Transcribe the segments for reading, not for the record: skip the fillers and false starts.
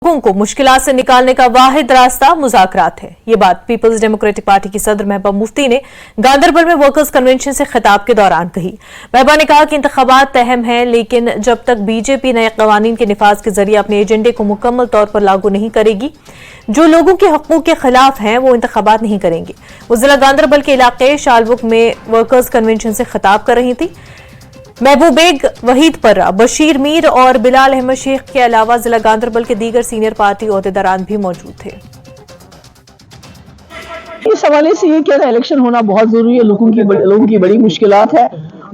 लोगों को मुश्किलात से निकालने का वाहिद रास्ता मुज़ाकरात है। ये बात पीपल्स डेमोक्रेटिक पार्टी की सदर महबूबा मुफ्ती ने गांदरबल में वर्कर्स कन्वेंशन से खिताब के दौरान कही। महबूबा ने कहा कि इंतखाबात अहम हैं, लेकिन जब तक बीजेपी नए कवानीन के निफाज के जरिए अपने एजेंडे को मुकम्मल तौर पर लागू नहीं करेगी, जो लोगों के हकूक के खिलाफ हैं वो इंतखाबात नहीं करेंगे। वो जिला गांदरबल के इलाके शालबुग में वर्कर्स कन्वेंशन से खिताब कर रही थी। महबूब बेग, वहीद पर्रा, बशीर मीर और बिलाल अहमद शेख के अलावा जिला गांदरबल के दीगर सीनियर पार्टी ओहदेदारान भी मौजूद थे। इस हवाले से ये कहना इलेक्शन होना बहुत जरूरी है। लोगों की बड़ी मुश्किलात है,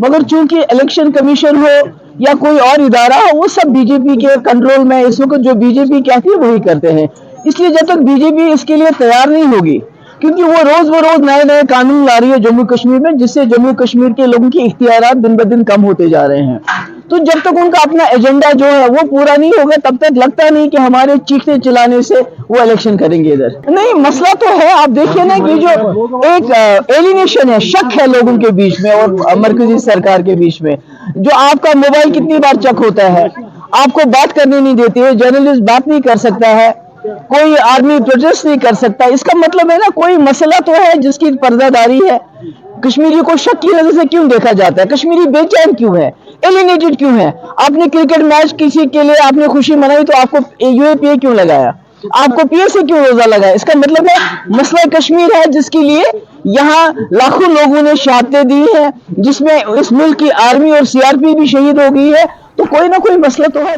मगर चूंकि इलेक्शन कमीशन हो या कोई और इदारा हो, वो सब बीजेपी के कंट्रोल में। इस वक्त जो बीजेपी कहती है वही करते हैं। इसलिए जब तक बीजेपी इसके लिए तैयार नहीं होगी, क्योंकि वो रोज नए नए कानून ला रही है जम्मू कश्मीर में, जिससे जम्मू कश्मीर के लोगों की इख्तियारात दिन ब दिन कम होते जा रहे हैं। तो जब तक उनका अपना एजेंडा जो है वो पूरा नहीं होगा, तब तक लगता नहीं कि हमारे चीखने चिल्लाने से वो इलेक्शन करेंगे इधर। नहीं, मसला तो है। आप देखिए ना कि जो एक एलिनेशन है, शक है लोगों के बीच में और मरकजी सरकार के बीच में। जो आपका मोबाइल कितनी बार चेक होता है, आपको बात करने नहीं देती है, जर्नलिस्ट बात नहीं कर सकता है, कोई आदमी प्रोटेस्ट नहीं कर सकता। इसका मतलब है ना, कोई मसला तो है जिसकी पर्दादारी है। कश्मीरी को शक की नजर से क्यों देखा जाता है? कश्मीरी बेचैन क्यों है, एलिनेटेड क्यों है? आपने क्रिकेट मैच किसी के लिए आपने खुशी मनाई तो आपको यूएपीए क्यों लगाया, आपको पीए से क्यों रोजा लगाया? इसका मतलब है मसला कश्मीर है, जिसके लिए यहाँ लाखों लोगों ने शहादतें दी हैं, जिसमें इस मुल्क की आर्मी और सीआरपी भी शहीद हो गई है। तो कोई ना कोई मसला तो है